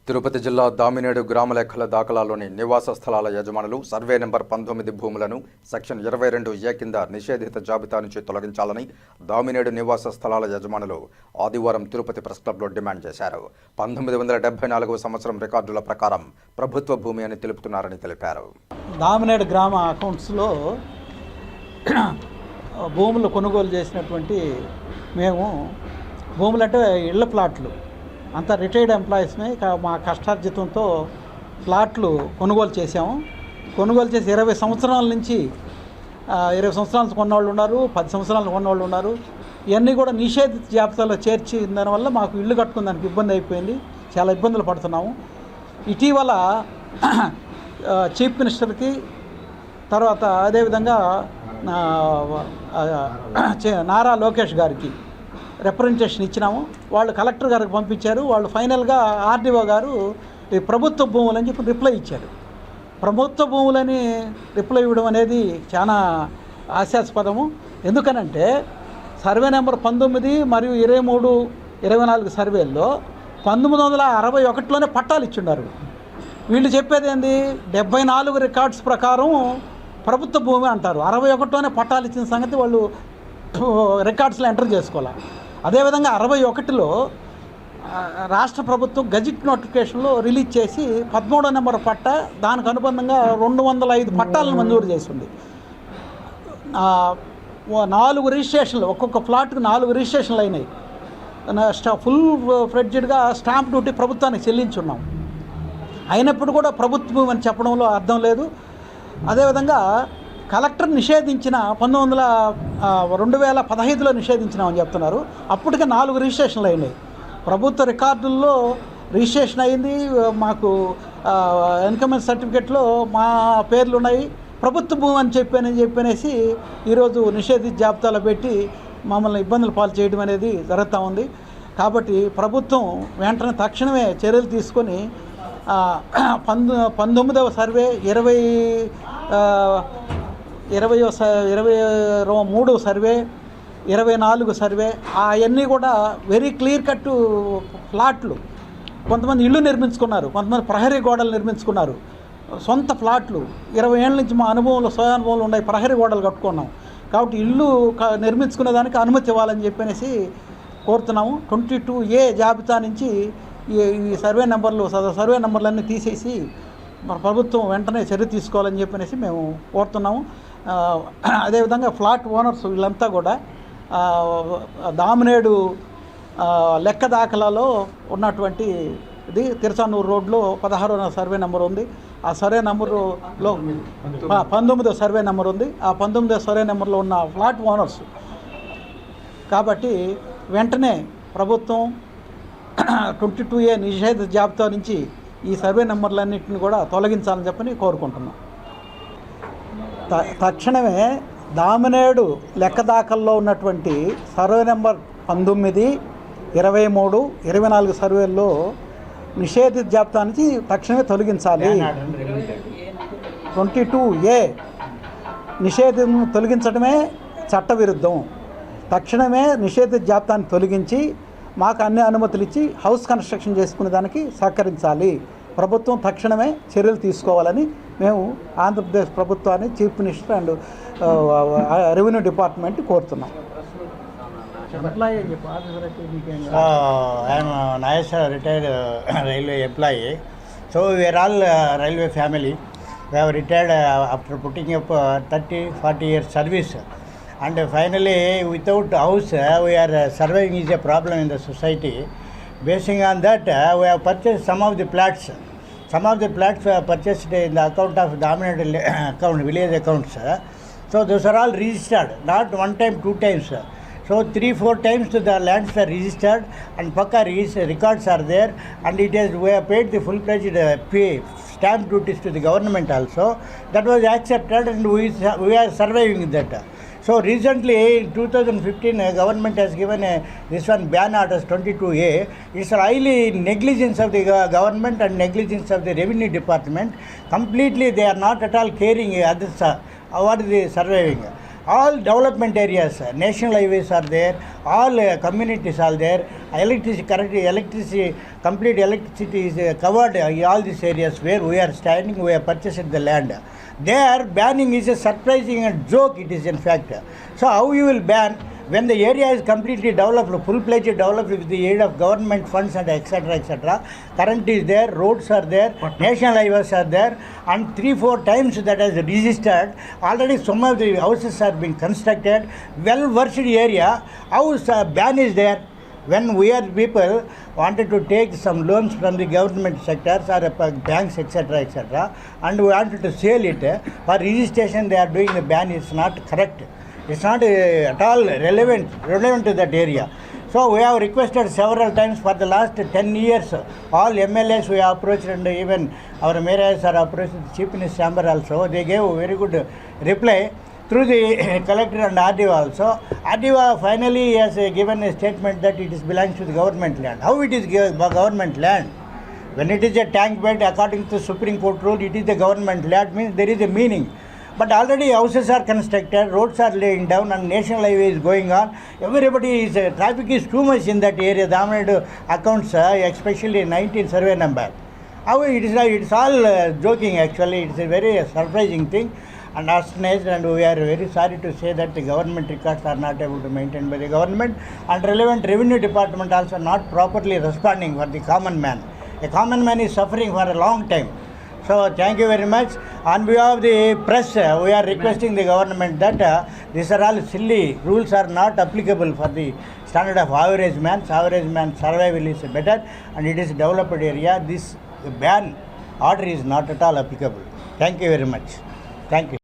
తిరుపతి జిల్లా దామినేడు గ్రామ లెక్కల దాఖలాలోని నివాస స్థలాల యజమానులు సర్వే నెంబర్ 19 భూములను సెక్షన్ 22A కింద నిషేధిత జాబితా నుంచి తొలగించాలని దామినేడు నివాస స్థలాల యజమానులు ఆదివారం తిరుపతి ప్రెస్ క్లబ్లో డిమాండ్ చేశారు. 1974 సంవత్సరం రికార్డుల ప్రకారం ప్రభుత్వ భూమి అని తెలుపుతున్నారని తెలిపారు. దామినేడు గ్రామ అకౌంట్స్లో భూములు కొనుగోలు చేసినటువంటి మేము భూములంటే ఇళ్ల ప్లాట్లు అంతా రిటైర్డ్ ఎంప్లాయీస్ని మా కష్టార్జితంతో ప్లాట్లు కొనుగోలు చేసాము. కొనుగోలు చేసి 20 సంవత్సరాల నుంచి 20 సంవత్సరాలు కొన్నవాళ్ళు ఉన్నారు, 10 సంవత్సరాలు కొన్నవాళ్ళు ఉన్నారు. ఇవన్నీ కూడా నిషేధిత జాబితాలో చేర్చి దానివల్ల మాకు ఇల్లు కట్టుకునే దానికి ఇబ్బంది అయిపోయింది. చాలా ఇబ్బందులు పడుతున్నాము. ఇటీవల చీఫ్ మినిస్టర్కి తర్వాత అదేవిధంగా నారా లోకేష్ గారికి రిప్రజెంటేషన్ ఇచ్చినాము. వాళ్ళు కలెక్టర్ గారికి పంపించారు. వాళ్ళు ఫైనల్గా ఆర్డీఓ గారు ఈ ప్రభుత్వ భూములని చెప్పి రిప్లై ఇచ్చారు. ప్రభుత్వ భూములని రిప్లై ఇవ్వడం అనేది చాలా హాస్యాస్పదము. ఎందుకనంటే సర్వే నెంబర్ 19 మరియు 23, 24 సర్వేల్లో 1961లోనే పట్టాలు ఇచ్చిండారు. వీళ్ళు చెప్పేది ఏంది 74 రికార్డ్స్ ప్రకారం ప్రభుత్వ భూమి అంటారు. 61లోనే పట్టాలు ఇచ్చిన సంగతి వాళ్ళు రికార్డ్స్లో ఎంటర్ చేసుకోవాలి. అదేవిధంగా 61లో రాష్ట్ర ప్రభుత్వం గజెట్ నోటిఫికేషన్లో రిలీజ్ చేసి 13వ నెంబర్ పట్ట దానికి అనుబంధంగా 205 పట్టాలను మంజూరు చేసింది. 4 రిజిస్ట్రేషన్లు, ఒక్కొక్క ఫ్లాట్కి 4 రిజిస్ట్రేషన్లు అయినాయి. ఫుల్ ఫ్లెడ్జ్డ్గా స్టాంప్ డ్యూటీ ప్రభుత్వానికి చెల్లించున్నాం. అయినప్పుడు కూడా ప్రభుత్వం అని చెప్పడంలో అర్థం లేదు. అదేవిధంగా కలెక్టర్ నిషేధించిన 2015లో నిషేధించినామని చెప్తున్నారు. అప్పటికే 4 రిజిస్ట్రేషన్లు అయినాయి. ప్రభుత్వ రికార్డుల్లో రిజిస్ట్రేషన్ అయింది. మాకు ఇన్కమ్ సర్టిఫికేట్లో మా పేర్లు ఉన్నాయి. ప్రభుత్వ భూమి అని చెప్పనేసి ఈరోజు నిషేధిత జాబితాలో పెట్టి మమ్మల్ని ఇబ్బందులు పాలు చేయడం అనేది జరుగుతూ ఉంది. కాబట్టి ప్రభుత్వం వెంటనే తక్షణమే చర్యలు తీసుకొని 19వ సర్వే 23వ సర్వే 24 సర్వే అవన్నీ కూడా వెరీ క్లియర్ కట్ ఫ్లాట్లు. కొంతమంది ఇళ్ళు నిర్మించుకున్నారు, కొంతమంది ప్రహరీ గోడలు నిర్మించుకున్నారు. సొంత ఫ్లాట్లు 20 ఏళ్ళ నుంచి మా స్వయ అనుభవంలో ఉన్నాయి. ప్రహరీ గోడలు కట్టుకున్నాం. కాబట్టి ఇల్లు నిర్మించుకునే దానికి అనుమతి ఇవ్వాలని చెప్పనేసి కోరుతున్నాము. 22A జాబితా నుంచి ఈ సర్వే నెంబర్లన్నీ తీసేసి ప్రభుత్వం వెంటనే చర్య తీసుకోవాలని చెప్పనేసి మేము కోరుతున్నాము. అదేవిధంగా ఫ్లాట్ ఓనర్స్ వీళ్ళంతా కూడా దామినేడు లెక్క దాఖలాలో ఉన్నటువంటి ఇది తిరుచానూరు రోడ్లో 16వ సర్వే నెంబర్ ఉంది. ఆ సర్వే నెంబర్లో 19వ సర్వే నెంబర్ ఉంది. ఆ 19వ సర్వే నెంబర్లో ఉన్న ఫ్లాట్ ఓనర్స్. కాబట్టి వెంటనే ప్రభుత్వం 22A నిషేధ జాబితా నుంచి ఈ సర్వే నెంబర్లన్నింటిని కూడా తొలగించాలని చెప్పని కోరుకుంటున్నాం. తక్షణమే దామినేడు లెక్క దాఖల్లో ఉన్నటువంటి సర్వే నెంబర్ 19, 23, 24 సర్వేల్లో నిషేధిత జాబితా నుంచి తక్షణమే తొలగించాలి. 22A నిషేధం తొలగించడమే చట్టవిరుద్ధం. తక్షణమే నిషేధిత జాబితాన్ని తొలగించి మాకు అన్ని అనుమతులు ఇచ్చి హౌస్ కన్స్ట్రక్షన్ చేసుకునే దానికి సహకరించాలి. ప్రభుత్వం తక్షణమే చర్యలు తీసుకోవాలని మేము ఆంధ్రప్రదేశ్ ప్రభుత్వాన్ని, chief minister and revenue department కోరుతున్నాం. I'm Nageswara retired railway employee. So we're all railway family. We have retired after putting up 30-40 years service. And finally, without house, we are surviving is a problem in the society. Basing on that, we have purchased some of the plots. Some of the plots were purchased in the account of dominant account, village accounts. So those are all registered, not one time, 2 times. So 3-4 times the lands are registered and Pakka records are there, and we have paid the full-fledged stamp duties to the government also. That was accepted, and we are surviving that. So recently in 2015 government has given this one ban orders 22A. It's highly negligence of the government and negligence of the revenue department. Completely they are not at all caring others what is the surviving. all development areas, national highways are there, all communities are there, complete electricity is covered in all these areas where we are standing, we have purchased the land. There banning is a surprising and joke, it is in fact. So how you will ban when the area is completely developed, full-fledged developed with the aid of government funds and etc. Current is there, roads are there, national highways are there, and 3-4 times that has registered. Already some of the houses are being constructed, well-versed area. House ban is there. When we are people wanted to take some loans from the government sectors or banks etc. and we wanted to sell it, for registration they are doing the ban is not correct. It's not at all relevant to that area. So we have requested several times for the last 10 years. All MLAs we have approached, and even our mayors are approached the Chief Minister's chamber also. They gave a very good reply through the collector and RDO also. RDO finally has given a statement that it is belongs to the government land. How it is government land? When it is a tank bed, according to Supreme Court rule, it is the government land, means there is a meaning. But already houses are constructed, roads are laying down, and national highway is going on. Everybody is, traffic is too much in that area. Damanadu accounts, especially 19 survey number. How it is, it's all joking actually. It's a very surprising thing and astonished, and we are very sorry to say that the government records are not able to maintain by the government, and relevant revenue department also not properly responding for the common man. A common man is suffering for a long time. So thank you very much. On behalf of the press, we are requesting the government that these are all silly rules, are not applicable for the standard of average man. Average man survival is better, and it is developed area. This ban order is not at all applicable. Thank you very much. Thank you.